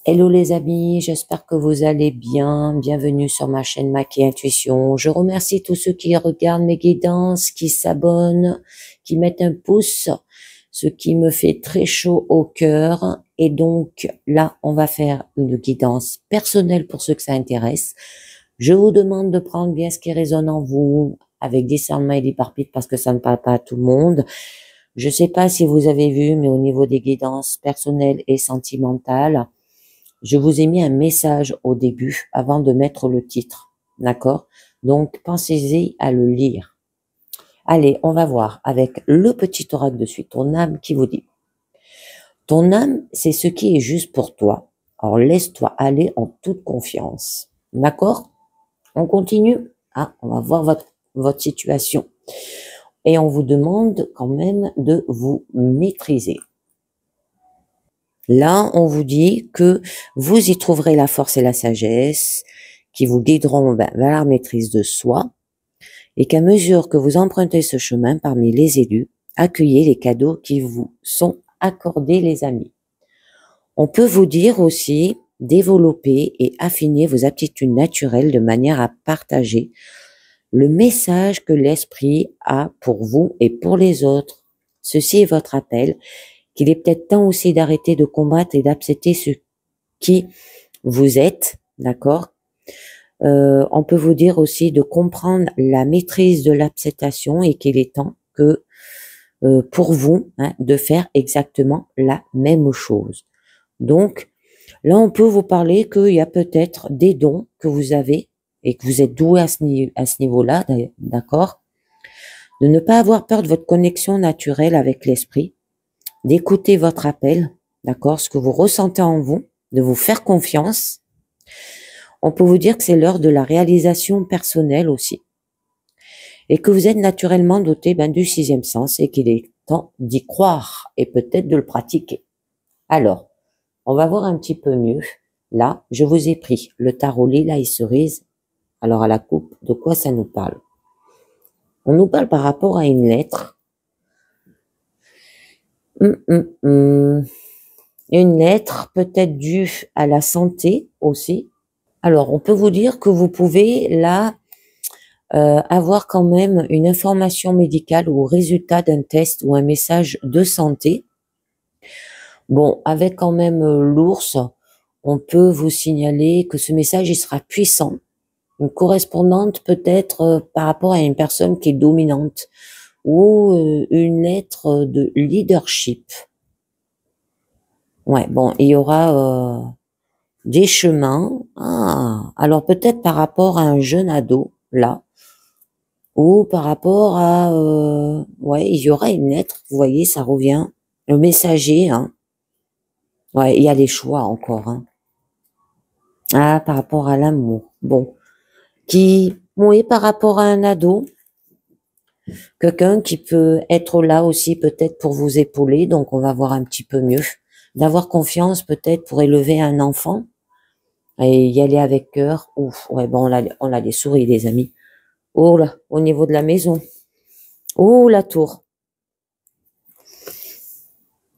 Hello les amis, j'espère que vous allez bien. Bienvenue sur ma chaîne Maki Intuition. Je remercie tous ceux qui regardent mes guidances, qui s'abonnent, qui mettent un pouce, ce qui me fait très chaud au cœur. Et donc là, on va faire une guidance personnelle pour ceux que ça intéresse. Je vous demande de prendre bien ce qui résonne en vous avec discernement et d'éparpite parce que ça ne parle pas à tout le monde. Je ne sais pas si vous avez vu, mais au niveau des guidances personnelles et sentimentales, je vous ai mis un message au début avant de mettre le titre, d'accord? Donc, pensez-y à le lire. Allez, on va voir avec le petit oracle de suite, ton âme qui vous dit. Ton âme, c'est ce qui est juste pour toi. Alors, laisse-toi aller en toute confiance. D'accord? On continue? Ah, on va voir votre situation. Et on vous demande quand même de vous maîtriser. Là, on vous dit que vous y trouverez la force et la sagesse qui vous guideront vers la maîtrise de soi et qu'à mesure que vous empruntez ce chemin parmi les élus, accueillez les cadeaux qui vous sont accordés, les amis. On peut vous dire aussi développer et affiner vos aptitudes naturelles de manière à partager le message que l'esprit a pour vous et pour les autres. Ceci est votre appel, qu'il est peut-être temps aussi d'arrêter de combattre et d'accepter ce qui vous êtes, d'accord? On peut vous dire aussi de comprendre la maîtrise de l'acceptation et qu'il est temps que pour vous de faire exactement la même chose. Donc là, on peut vous parler qu'il y a peut-être des dons que vous avez et que vous êtes doué à ce niveau-là, d'accord? De ne pas avoir peur de votre connexion naturelle avec l'esprit, d'écouter votre appel, d'accord, ce que vous ressentez en vous, de vous faire confiance. On peut vous dire que c'est l'heure de la réalisation personnelle aussi. Et que vous êtes naturellement doté du sixième sens et qu'il est temps d'y croire et peut-être de le pratiquer. Alors, on va voir un petit peu mieux. Là, je vous ai pris le tarot lilas et cerise. Alors, à la coupe, de quoi ça nous parle? On nous parle par rapport à une lettre. Une lettre peut-être due à la santé aussi. Alors, on peut vous dire que vous pouvez là avoir quand même une information médicale ou résultat d'un test ou un message de santé. Bon, avec quand même l'ours, on peut vous signaler que ce message, il sera puissant. Une correspondante peut-être par rapport à une personne qui est dominante ou une lettre de leadership. Ouais, bon, il y aura des chemins. Ah, alors peut-être par rapport à un jeune ado, là, ou par rapport à, ouais, il y aura une lettre, vous voyez, ça revient, le messager, hein. Ouais, il y a les choix encore, hein. Ah, par rapport à l'amour, bon, oui, par rapport à un ado, quelqu'un qui peut être là aussi peut-être pour vous épauler, donc on va voir un petit peu mieux, d'avoir confiance peut-être pour élever un enfant, et y aller avec cœur. Ouf, ouais, bon, on a des souris, les amis. Oh là, au niveau de la maison. Oh, la tour.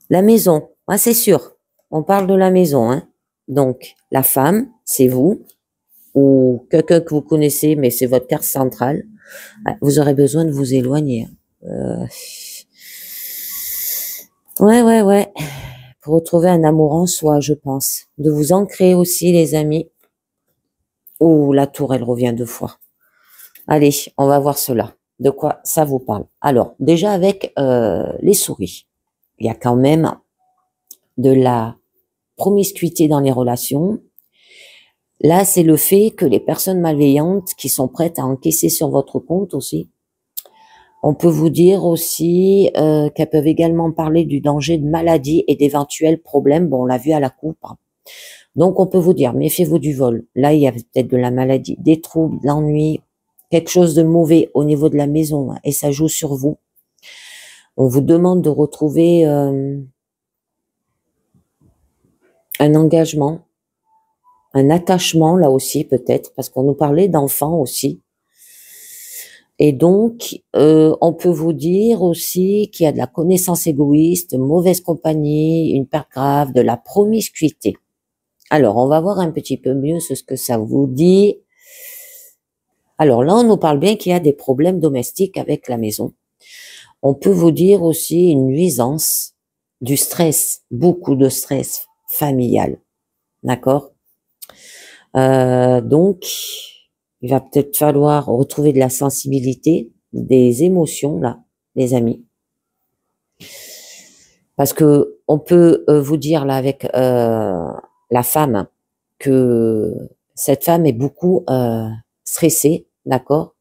La maison, ah, c'est sûr. On parle de la maison, hein. Donc, la femme, c'est vous, ou quelqu'un que vous connaissez, mais c'est votre carte centrale. Vous aurez besoin de vous éloigner. Ouais. Pour retrouver un amour en soi, je pense. De vous ancrer aussi, les amis. Oh, la tour, elle revient 2 fois. Allez, on va voir cela. De quoi ça vous parle? Alors, déjà avec les souris, il y a quand même de la promiscuité dans les relations. Là, c'est le fait que les personnes malveillantes qui sont prêtes à encaisser sur votre compte aussi. On peut vous dire aussi qu'elles peuvent également parler du danger de maladie et d'éventuels problèmes. Bon, on l'a vu à la coupe, hein. Donc, on peut vous dire, méfiez-vous du vol. Là, il y a peut-être de la maladie, des troubles, de l'ennui, quelque chose de mauvais au niveau de la maison, hein, et ça joue sur vous. On vous demande de retrouver un engagement, un attachement là aussi peut-être, parce qu'on nous parlait d'enfants aussi. Et donc, on peut vous dire aussi qu'il y a de la connaissance égoïste, mauvaise compagnie, une perte grave, de la promiscuité. Alors, on va voir un petit peu mieux ce que ça vous dit. Alors là, on nous parle bien qu'il y a des problèmes domestiques avec la maison. On peut vous dire aussi une nuisance, du stress, beaucoup de stress familial. D'accord? Donc, il va peut-être falloir retrouver de la sensibilité, des émotions, là, les amis. Parce que on peut vous dire, là, avec la femme, que cette femme est beaucoup stressée, d'accord?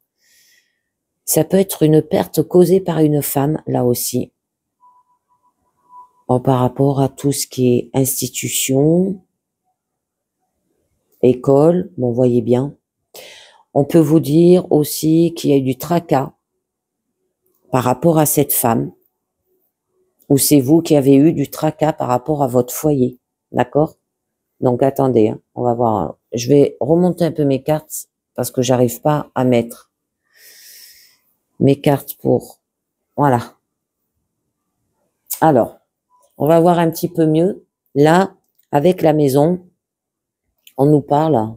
Ça peut être une perte causée par une femme, là aussi, par rapport à tout ce qui est institution, école, bon, vous voyez bien. On peut vous dire aussi qu'il y a eu du tracas par rapport à cette femme, ou c'est vous qui avez eu du tracas par rapport à votre foyer, d'accord? Donc attendez, hein, on va voir. Je vais remonter un peu mes cartes parce que j'arrive pas à mettre mes cartes pour... Voilà. Alors, on va voir un petit peu mieux. Là, avec la maison, on nous parle.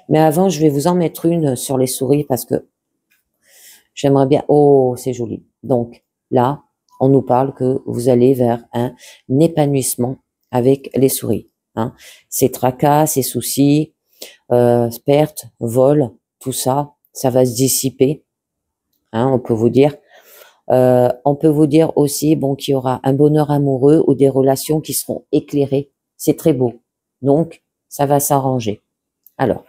Mais avant, je vais vous en mettre une sur les souris parce que j'aimerais bien... Oh, c'est joli. Donc là, on nous parle que vous allez vers un épanouissement avec les souris. Hein. Ces tracas, ces soucis, pertes, vols, tout ça, ça va se dissiper. Hein, on peut vous dire. On peut vous dire aussi bon qu'il y aura un bonheur amoureux ou des relations qui seront éclairées. C'est très beau. Donc, ça va s'arranger. Alors,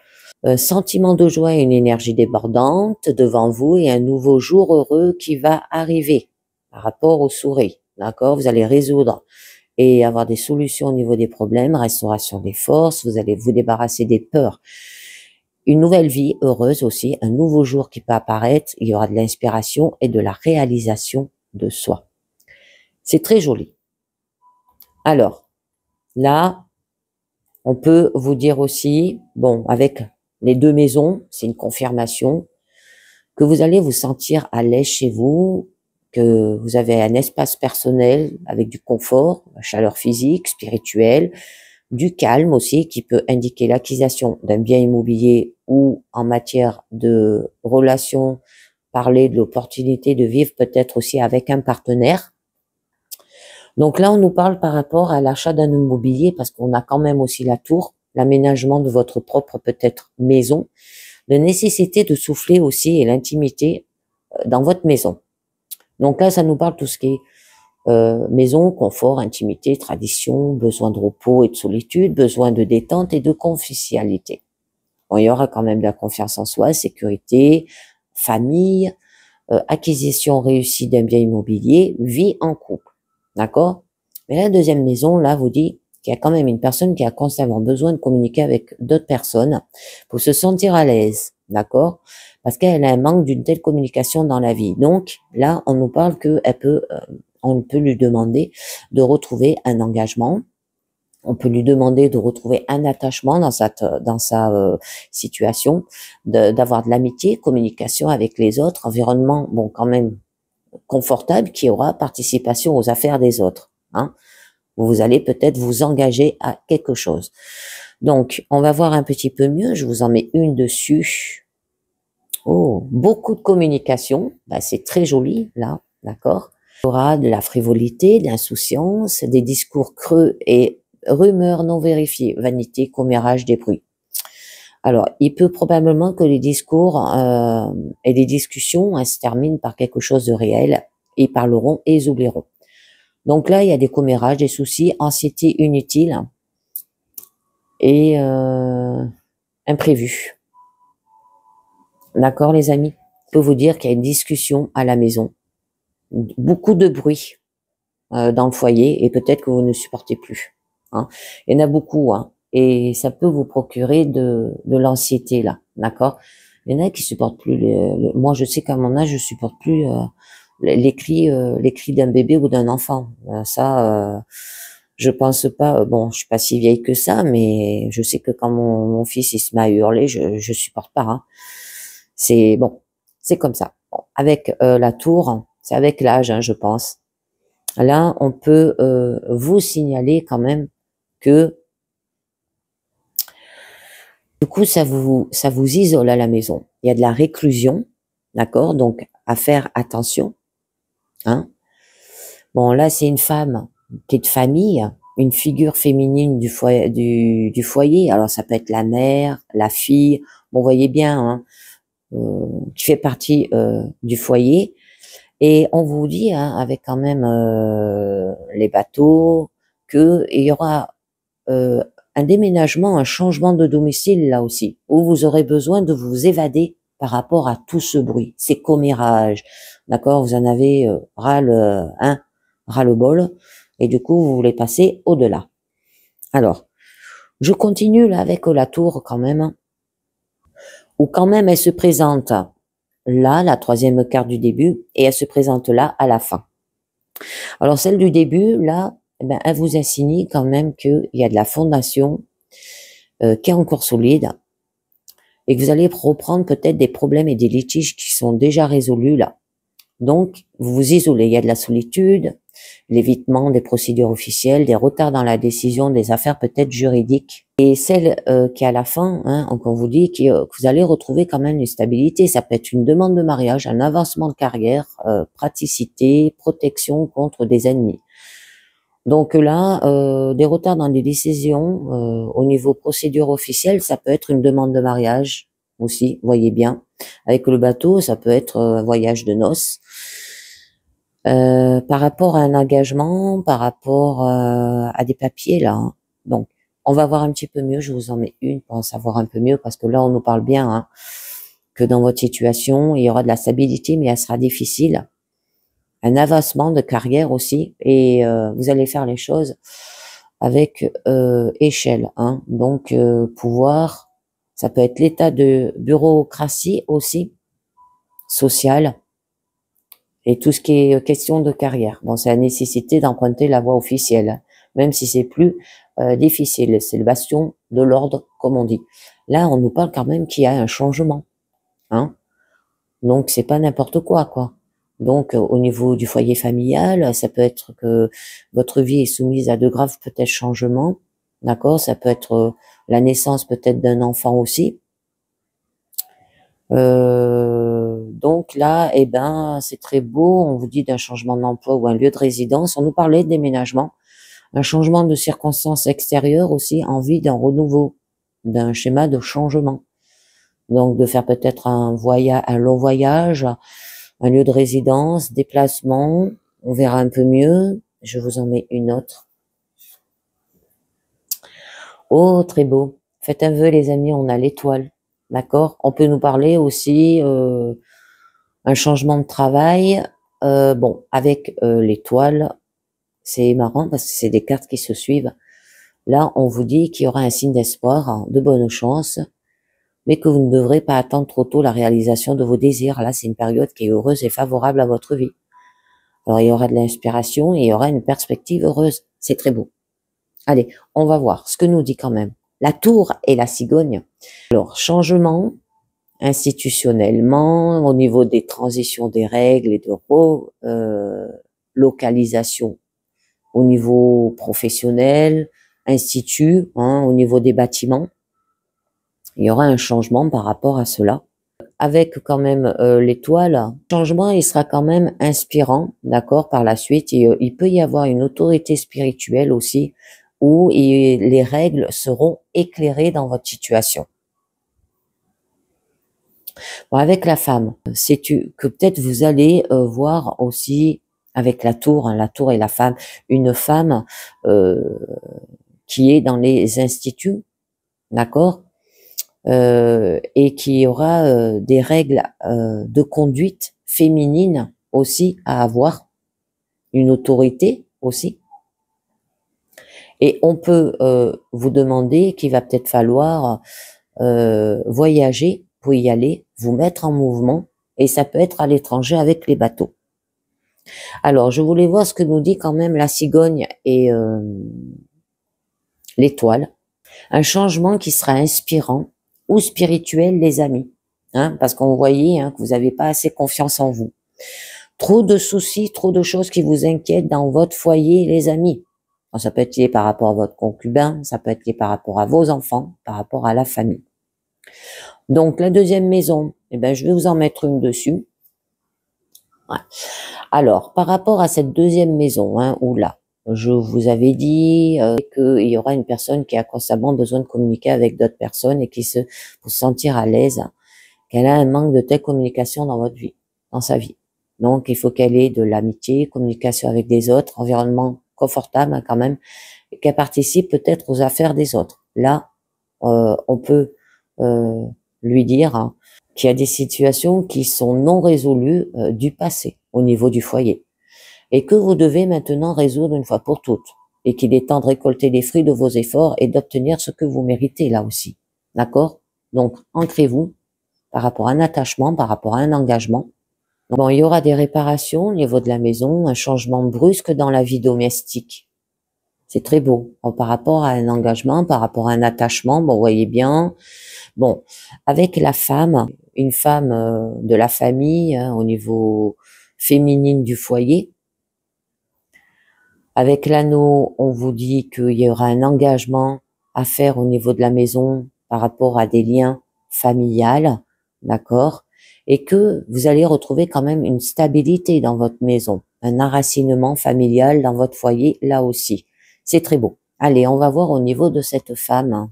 sentiment de joie et une énergie débordante devant vous et un nouveau jour heureux qui va arriver par rapport aux souris. D'accord? Vous allez résoudre et avoir des solutions au niveau des problèmes, restauration des forces, vous allez vous débarrasser des peurs. Une nouvelle vie heureuse aussi, un nouveau jour qui peut apparaître, il y aura de l'inspiration et de la réalisation de soi. C'est très joli. Alors, là, on peut vous dire aussi, bon, avec les deux maisons, c'est une confirmation, que vous allez vous sentir à l'aise chez vous, que vous avez un espace personnel avec du confort, la chaleur physique, spirituelle, du calme aussi qui peut indiquer l'acquisition d'un bien immobilier ou en matière de relations, parler de l'opportunité de vivre peut-être aussi avec un partenaire. Donc là, on nous parle par rapport à l'achat d'un immobilier parce qu'on a quand même aussi la tour, l'aménagement de votre propre peut-être maison, la nécessité de souffler aussi et l'intimité dans votre maison. Donc là, ça nous parle tout ce qui est maison, confort, intimité, tradition, besoin de repos et de solitude, besoin de détente et de confiance. Bon, il y aura quand même de la confiance en soi, sécurité, famille, acquisition réussie d'un bien immobilier, vie en couple. D'accord? Mais la deuxième maison, là, vous dit qu'il y a quand même une personne qui a constamment besoin de communiquer avec d'autres personnes pour se sentir à l'aise. D'accord? Parce qu'elle a un manque d'une telle communication dans la vie. Donc, là, on nous parle on peut lui demander de retrouver un engagement. On peut lui demander de retrouver un attachement dans sa situation, d'avoir de l'amitié, communication avec les autres, environnement, bon, quand même confortable qui aura participation aux affaires des autres. Hein. Vous allez peut-être vous engager à quelque chose. Donc, on va voir un petit peu mieux. Je vous en mets une dessus. Oh, beaucoup de communication. Ben, c'est très joli, là. D'accord? Il y aura de la frivolité, de l'insouciance, des discours creux et rumeurs non vérifiées, vanité, commérage des bruits. Alors, il peut probablement que les discours et les discussions se terminent par quelque chose de réel. Ils parleront et ils oublieront. Donc là, il y a des commérages, des soucis, anxiété inutile et imprévus. D'accord, les amis? Je peux vous dire qu'il y a une discussion à la maison. Beaucoup de bruit dans le foyer et peut-être que vous ne supportez plus. Hein. Il y en a beaucoup, hein, et ça peut vous procurer de l'anxiété là, d'accord. Il y en a qui supportent plus. Moi, je sais qu'à mon âge, je supporte plus les cris d'un bébé ou d'un enfant. Je pense pas. Bon, je suis pas si vieille que ça, mais je sais que quand mon fils il se met à hurler, je supporte pas. Hein. C'est bon, c'est comme ça. Bon, avec la tour, c'est avec l'âge, hein, je pense. Là, on peut vous signaler quand même que Du coup, ça vous isole à la maison. Il y a de la réclusion, d'accord? Donc, à faire attention, hein. Bon, là, c'est une femme qui est de famille, une figure féminine du foyer. Alors, ça peut être la mère, la fille. Bon, vous voyez bien, hein, qui fait partie du foyer. Et on vous dit, hein, avec quand même les bateaux, que il y aura un déménagement, un changement de domicile là aussi, où vous aurez besoin de vous évader par rapport à tout ce bruit, ces commérages, d'accord? Vous en avez ras le bol, et du coup vous voulez passer au-delà. Alors, je continue là avec la tour quand même, où quand même elle se présente là, la troisième carte du début, et elle se présente là à la fin. Alors celle du début, là, eh ben, elle vous insinue quand même qu'il y a de la fondation qui est encore solide et que vous allez reprendre peut-être des problèmes et des litiges qui sont déjà résolus là. Donc, vous vous isolez, il y a de la solitude, l'évitement des procédures officielles, des retards dans la décision, des affaires peut-être juridiques. Et celle qui est à la fin, hein, on vous dit que vous allez retrouver quand même une stabilité. Ça peut être une demande de mariage, un avancement de carrière, praticité, protection contre des ennemis. Donc là, des retards dans des décisions au niveau procédure officielle, ça peut être une demande de mariage aussi, voyez bien. Avec le bateau, ça peut être un voyage de noces. Par rapport à un engagement, par rapport à des papiers là. Hein. Donc, on va voir un petit peu mieux. Je vous en mets une pour en savoir un peu mieux parce que là, on nous parle bien hein, que dans votre situation, il y aura de la stabilité, mais elle sera difficile. Un avancement de carrière aussi, et vous allez faire les choses avec échelle. Hein. Donc, pouvoir, ça peut être l'état de bureaucratie aussi, sociale, et tout ce qui est question de carrière. Bon, c'est la nécessité d'emprunter la voie officielle, même si c'est plus difficile. C'est le bastion de l'ordre, comme on dit. Là, on nous parle quand même qu'il y a un changement. Hein. Donc, c'est pas n'importe quoi, quoi. Donc, au niveau du foyer familial, ça peut être que votre vie est soumise à de graves peut-être changements. D'accord? Ça peut être la naissance peut-être d'un enfant aussi. Donc là, eh ben, c'est très beau. On vous dit d'un changement d'emploi ou un lieu de résidence. On nous parlait de déménagement, un changement de circonstances extérieures aussi, envie d'un renouveau, d'un schéma de changement. Donc de faire peut-être un long voyage, un lieu de résidence, déplacement. On verra un peu mieux. Je vous en mets une autre. Oh, très beau. Faites un vœu, les amis. On a l'étoile. D'accord? On peut nous parler aussi un changement de travail. Bon, avec l'étoile, c'est marrant parce que c'est des cartes qui se suivent. Là, on vous dit qu'il y aura un signe d'espoir, hein, de bonne chance, mais que vous ne devrez pas attendre trop tôt la réalisation de vos désirs. Là, c'est une période qui est heureuse et favorable à votre vie. Alors, il y aura de l'inspiration et il y aura une perspective heureuse. C'est très beau. Allez, on va voir ce que nous dit quand même la tour et la cigogne. Alors, changement institutionnellement, au niveau des transitions des règles et de localisation au niveau professionnel, institut, hein, au niveau des bâtiments. Il y aura un changement par rapport à cela. Avec quand même l'étoile, le changement, il sera quand même inspirant, d'accord, par la suite. Il peut y avoir une autorité spirituelle aussi, où les règles seront éclairées dans votre situation. Bon, avec la femme, c'est que peut-être vous allez voir aussi avec la tour, hein, la tour et la femme, une femme qui est dans les instituts, d'accord, et qui aura des règles de conduite féminine aussi à avoir, une autorité aussi. Et on peut vous demander qu'il va peut-être falloir voyager pour y aller, vous mettre en mouvement, et ça peut être à l'étranger avec les bateaux. Alors, je voulais voir ce que nous dit quand même la cigogne et l'étoile. Un changement qui sera inspirant ou spirituel, les amis. Hein, parce qu'on voyait hein, que vous n'avez pas assez confiance en vous. Trop de soucis, trop de choses qui vous inquiètent dans votre foyer, les amis. Alors, ça peut être lié par rapport à votre concubin, ça peut être lié par rapport à vos enfants, par rapport à la famille. Donc, la deuxième maison, eh ben, je vais vous en mettre une dessus. Ouais. Alors, par rapport à cette deuxième maison, hein, où là, je vous avais dit qu'il y aura une personne qui a constamment besoin de communiquer avec d'autres personnes et pour se sentir à l'aise, qu'elle a un manque de telle communication dans votre vie, dans sa vie. Donc, il faut qu'elle ait de l'amitié, communication avec des autres, environnement confortable hein, quand même, et qu'elle participe peut-être aux affaires des autres. Là, on peut lui dire hein, qu'il y a des situations qui sont non résolues du passé au niveau du foyer et que vous devez maintenant résoudre une fois pour toutes et qu'il est temps de récolter les fruits de vos efforts et d'obtenir ce que vous méritez là aussi. D'accord? Donc, ancrez-vous par rapport à un attachement, par rapport à un engagement. Bon, il y aura des réparations au niveau de la maison, un changement brusque dans la vie domestique. C'est très beau. Bon, par rapport à un engagement, par rapport à un attachement, bon, vous voyez bien. Bon, avec la femme, une femme de la famille, hein, au niveau féminine du foyer. Avec l'anneau, on vous dit qu'il y aura un engagement à faire au niveau de la maison par rapport à des liens familiales, d'accord? Et que vous allez retrouver quand même une stabilité dans votre maison, un enracinement familial dans votre foyer, là aussi. C'est très beau. Allez, on va voir au niveau de cette femme.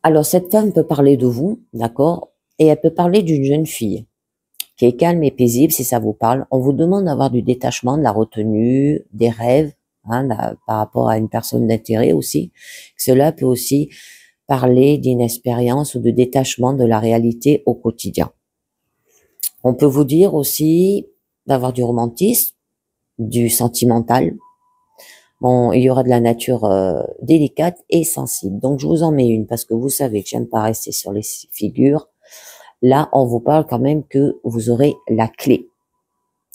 Alors, cette femme peut parler de vous, d'accord? Et elle peut parler d'une jeune fille qui est calme et paisible, si ça vous parle. On vous demande d'avoir du détachement, de la retenue, des rêves, hein, par rapport à une personne d'intérêt aussi. Cela peut aussi parler d'inexpérience ou de détachement de la réalité au quotidien. On peut vous dire aussi d'avoir du romantisme, du sentimental. Bon, il y aura de la nature délicate et sensible. Donc, je vous en mets une parce que vous savez que j'aime pas rester sur les figures. Là, on vous parle quand même que vous aurez la clé.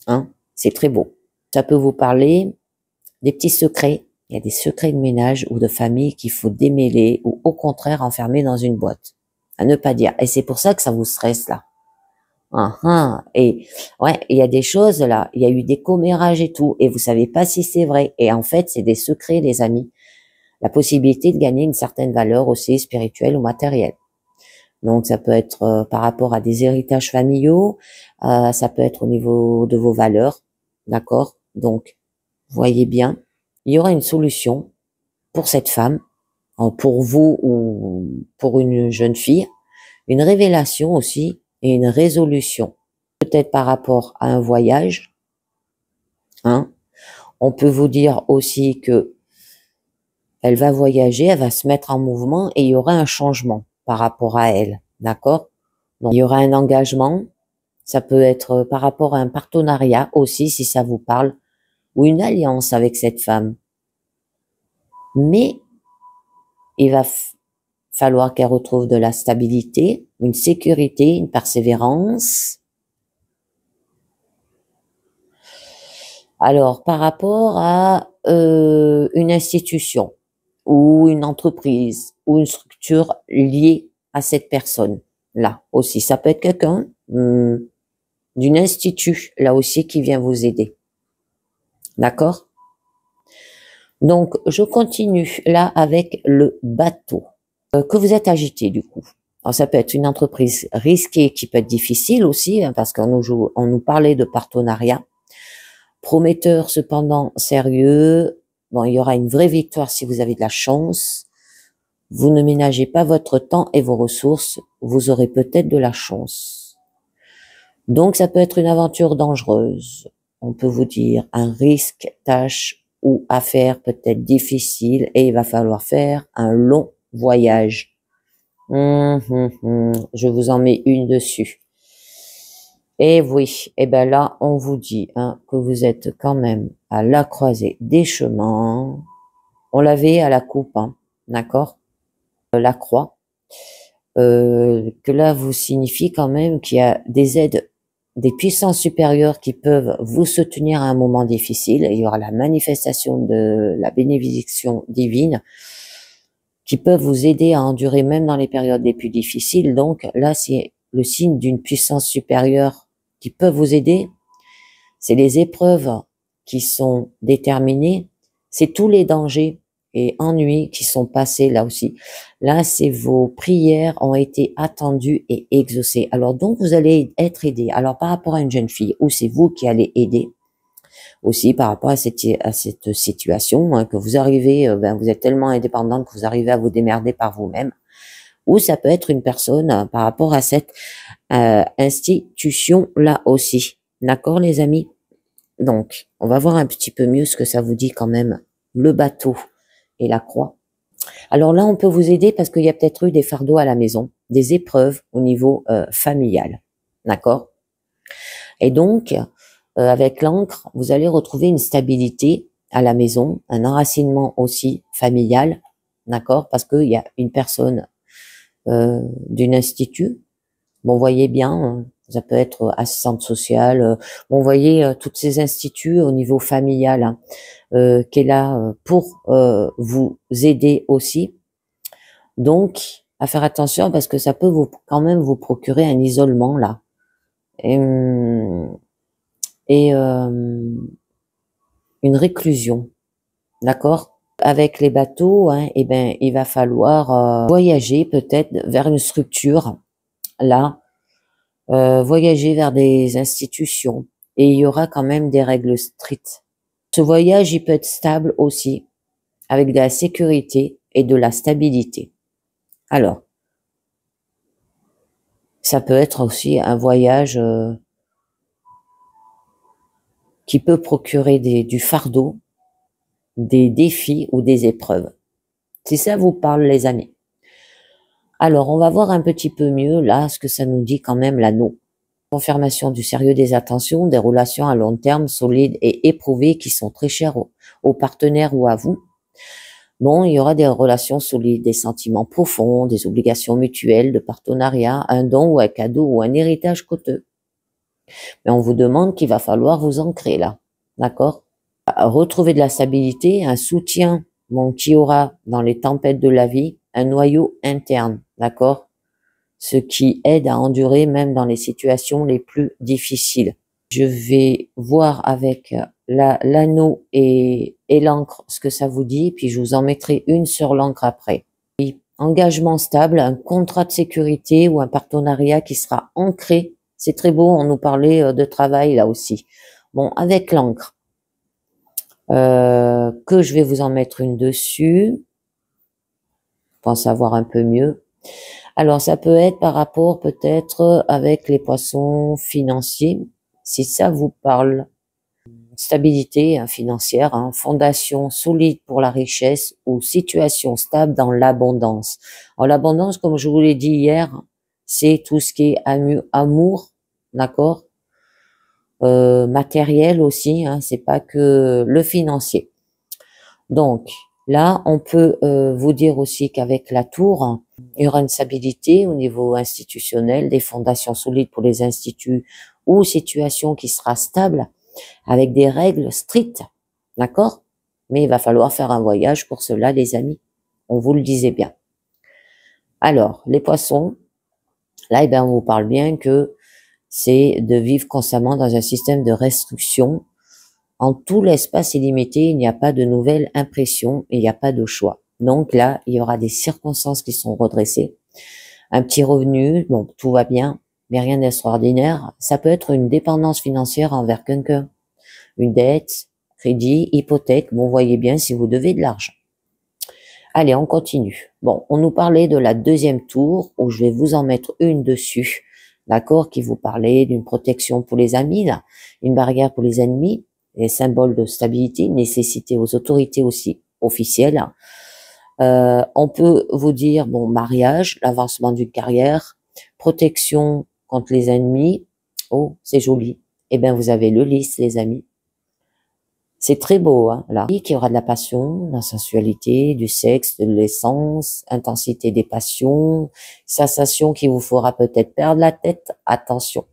Hein, c'est très beau. Ça peut vous parler des petits secrets. Il y a des secrets de ménage ou de famille qu'il faut démêler ou au contraire enfermer dans une boîte. À ne pas dire. Et c'est pour ça que ça vous stresse là. Et ouais, il y a des choses là. Il y a eu des commérages et tout. Et vous savez pas si c'est vrai. Et en fait, c'est des secrets, les amis. La possibilité de gagner une certaine valeur aussi spirituelle ou matérielle. Donc, ça peut être par rapport à des héritages familiaux, ça peut être au niveau de vos valeurs, d'accord? Donc, voyez bien, il y aura une solution pour cette femme, pour vous ou pour une jeune fille, une révélation aussi et une résolution. Peut-être par rapport à un voyage, hein? On peut vous dire aussi que elle va voyager, elle va se mettre en mouvement et il y aura un changement par rapport à elle, d'accord? Donc, il y aura un engagement, ça peut être par rapport à un partenariat aussi, si ça vous parle, ou une alliance avec cette femme. Mais il va falloir qu'elle retrouve de la stabilité, une sécurité, une persévérance. Alors, par rapport à une institution ou une entreprise ou une structure liée à cette personne-là aussi, ça peut être quelqu'un d'une institut, là aussi, qui vient vous aider. D'accord? Donc, je continue là avec le bateau. Que vous êtes agité du coup. Alors, ça peut être une entreprise risquée qui peut être difficile aussi, hein, parce on nous parlait de partenariat. Prometteur cependant sérieux. Bon, il y aura une vraie victoire si vous avez de la chance. Vous ne ménagez pas votre temps et vos ressources. Vous aurez peut-être de la chance. Donc, ça peut être une aventure dangereuse. On peut vous dire un risque, tâche ou affaire peut-être difficile et il va falloir faire un long voyage. Je vous en mets une dessus. Et oui, et ben là, on vous dit hein, que vous êtes quand même à la croisée des chemins. On l'avait à la coupe, hein, d'accord? La croix. Que là vous signifie quand même qu'il y a des aides, des puissances supérieures qui peuvent vous soutenir à un moment difficile. Il y aura la manifestation de la bénédiction divine qui peuvent vous aider à endurer même dans les périodes les plus difficiles. Donc là, c'est le signe d'une puissance supérieure qui peut vous aider. C'est les épreuves qui sont déterminées. C'est tous les dangers et ennuis qui sont passés là aussi. Là, c'est vos prières ont été attendues et exaucées. Alors donc, vous allez être aidé. Alors par rapport à une jeune fille, ou c'est vous qui allez aider aussi par rapport à cette situation, hein, que vous arrivez, vous êtes tellement indépendante que vous arrivez à vous démerder par vous-même. Ou ça peut être une personne par rapport à cette institution-là aussi. D'accord, les amis? Donc, on va voir un petit peu mieux ce que ça vous dit quand même, le bateau et la croix. Alors là, on peut vous aider parce qu'il y a peut-être eu des fardeaux à la maison, des épreuves au niveau familial. D'accord? Et donc, avec l'encre, vous allez retrouver une stabilité à la maison, un enracinement aussi familial. D'accord? Parce qu'il y a une personne d'une institut. Bon, voyez bien, ça peut être assistante sociale. Bon, voyez toutes ces instituts au niveau familial, hein, qui est là pour vous aider aussi. Donc, à faire attention parce que ça peut quand même vous procurer un isolement là. Et une réclusion, d'accord? Avec les bateaux, hein, eh ben, il va falloir voyager peut-être vers une structure là, voyager vers des institutions et il y aura quand même des règles strictes. Ce voyage, il peut être stable aussi, avec de la sécurité et de la stabilité. Alors, ça peut être aussi un voyage qui peut procurer du fardeau, des défis ou des épreuves. Si ça vous parle, les amis. Alors, on va voir un petit peu mieux là ce que ça nous dit quand même l'anneau. Confirmation du sérieux des attentions, des relations à long terme, solides et éprouvées qui sont très chères aux partenaires ou à vous. Bon, il y aura des relations solides, des sentiments profonds, des obligations mutuelles de partenariat, un don ou un cadeau ou un héritage coûteux. Mais on vous demande qu'il va falloir vous ancrer là, d'accord? Retrouver de la stabilité, un soutien, bon, qui aura dans les tempêtes de la vie, un noyau interne, d'accord? Ce qui aide à endurer même dans les situations les plus difficiles. Je vais voir avec l'anneau et l'encre ce que ça vous dit, puis je vous en mettrai une sur l'encre après. Et engagement stable, un contrat de sécurité ou un partenariat qui sera ancré. C'est très beau, on nous parlait de travail là aussi. Bon, avec l'encre, que je vais vous en mettre une dessus, pour en savoir un peu mieux. Alors, ça peut être par rapport peut-être avec les poissons financiers, si ça vous parle. Stabilité financière, hein, fondation solide pour la richesse ou situation stable dans l'abondance. Alors, l'abondance, comme je vous l'ai dit hier, c'est tout ce qui est amour, d'accord, matériel aussi, hein, c'est pas que le financier. Donc, là, on peut vous dire aussi qu'avec la tour, il y aura une stabilité au niveau institutionnel, des fondations solides pour les instituts ou situation qui sera stable avec des règles strictes, d'accord? Mais il va falloir faire un voyage pour cela, les amis. On vous le disait bien. Alors, les poissons, là, eh ben, on vous parle bien que c'est de vivre constamment dans un système de restriction. En tout l'espace illimité, il n'y a pas de nouvelles impressions et il n'y a pas de choix. Donc là, il y aura des circonstances qui sont redressées. Un petit revenu, bon, tout va bien, mais rien d'extraordinaire. Ça peut être une dépendance financière envers quelqu'un, une dette, crédit, hypothèque. Bon, voyez bien si vous devez de l'argent. Allez, on continue. Bon, on nous parlait de la deuxième tour, où je vais vous en mettre une dessus, d'accord, qui vous parlait d'une protection pour les amis, là, une barrière pour les ennemis, les symboles de stabilité, nécessité aux autorités aussi officielles. On peut vous dire, bon, mariage, l'avancement d'une carrière, protection contre les ennemis. Oh, c'est joli. Eh bien, vous avez le lys, les amis. C'est très beau, hein, là. Qu'il y aura de la passion, de la sensualité, du sexe, de l'essence, intensité des passions, sensation qui vous fera peut-être perdre la tête. Attention.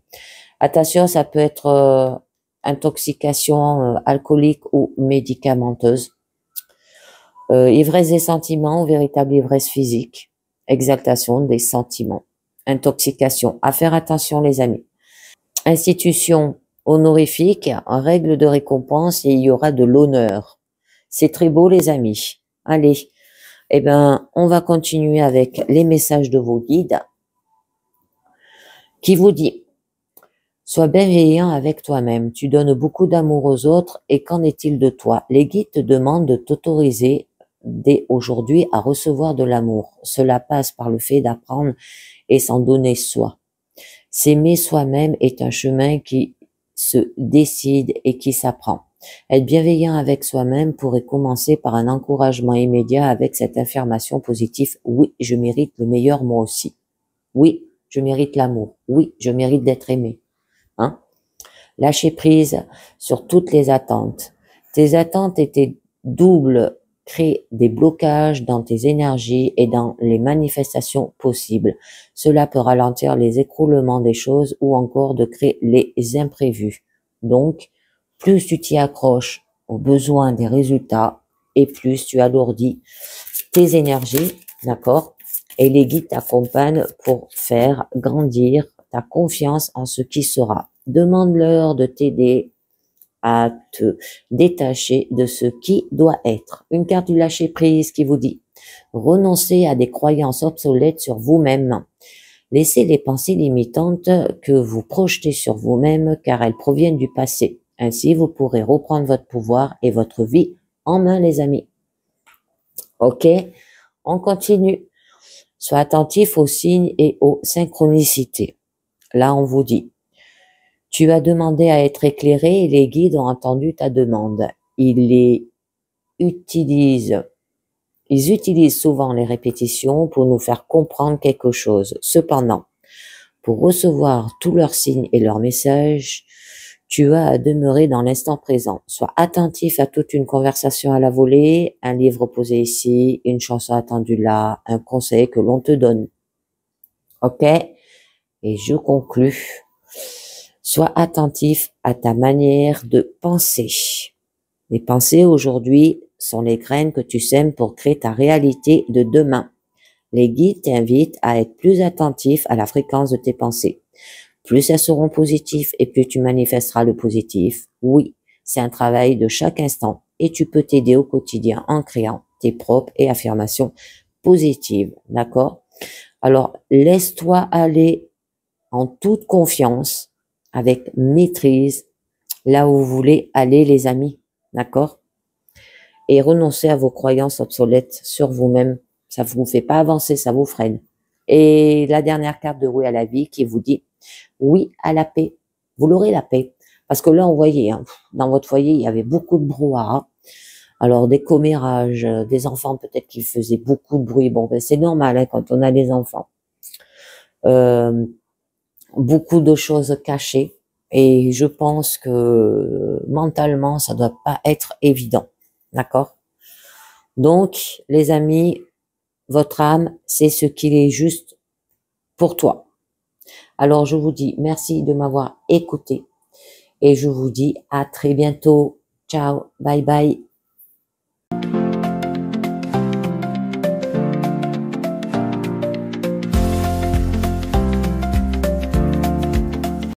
Attention, ça peut être intoxication alcoolique ou médicamenteuse. Ivresse des sentiments, véritable ivresse physique. Exaltation des sentiments. Intoxication. À faire attention, les amis. Institution honorifique, en règle de récompense, et il y aura de l'honneur. C'est très beau, les amis. Allez, eh ben, on va continuer avec les messages de vos guides qui vous dit: sois bienveillant avec toi-même, tu donnes beaucoup d'amour aux autres et qu'en est-il de toi? Les guides te demandent de t'autoriser dès aujourd'hui à recevoir de l'amour. Cela passe par le fait d'apprendre et s'en donner soi. S'aimer soi-même est un chemin qui se décide et qui s'apprend. Être bienveillant avec soi-même pourrait commencer par un encouragement immédiat avec cette affirmation positive: oui, je mérite le meilleur moi aussi. Oui, je mérite l'amour. Oui, je mérite d'être aimé. Hein? Lâcher prise sur toutes les attentes. Tes attentes étaient doubles, créent des blocages dans tes énergies et dans les manifestations possibles. Cela peut ralentir les écroulements des choses ou encore de créer les imprévus. Donc, plus tu t'y accroches aux besoins des résultats et plus tu alourdis tes énergies, d'accord? Et les guides t'accompagnent pour faire grandir ta confiance en ce qui sera. Demande-leur de t'aider à te détacher de ce qui doit être. Une carte du lâcher prise qui vous dit: renoncez à des croyances obsolètes sur vous-même. Laissez les pensées limitantes que vous projetez sur vous-même car elles proviennent du passé. Ainsi, vous pourrez reprendre votre pouvoir et votre vie en main, les amis. Ok, on continue. Sois attentif aux signes et aux synchronicités. Là, on vous dit: tu as demandé à être éclairé et les guides ont entendu ta demande. Ils utilisent souvent les répétitions pour nous faire comprendre quelque chose. Cependant, pour recevoir tous leurs signes et leurs messages, tu as à demeurer dans l'instant présent. Sois attentif à toute une conversation à la volée, un livre posé ici, une chanson attendue là, un conseil que l'on te donne. Ok? Et je conclus. Sois attentif à ta manière de penser. Les pensées aujourd'hui sont les graines que tu sèmes pour créer ta réalité de demain. Les guides t'invitent à être plus attentif à la fréquence de tes pensées. Plus elles seront positives et plus tu manifesteras le positif. Oui, c'est un travail de chaque instant et tu peux t'aider au quotidien en créant tes propres affirmations positives. D'accord? Alors, laisse-toi aller en toute confiance, avec maîtrise, là où vous voulez aller, les amis. D'accord? Et renoncez à vos croyances obsolètes sur vous-même. Ça ne vous fait pas avancer, ça vous freine. Et la dernière carte de oui à la vie qui vous dit: oui à la paix. Vous l'aurez, la paix. Parce que là, on voyait, hein, dans votre foyer, il y avait beaucoup de brouhaha. Alors, des commérages, des enfants peut-être qui faisaient beaucoup de bruit. Bon, ben, c'est normal hein, quand on a des enfants. Beaucoup de choses cachées. Et je pense que mentalement, ça doit pas être évident. D'accord? Donc, les amis, votre âme, c'est ce qu'il est juste pour toi. Alors, je vous dis merci de m'avoir écouté et je vous dis à très bientôt. Ciao, bye bye.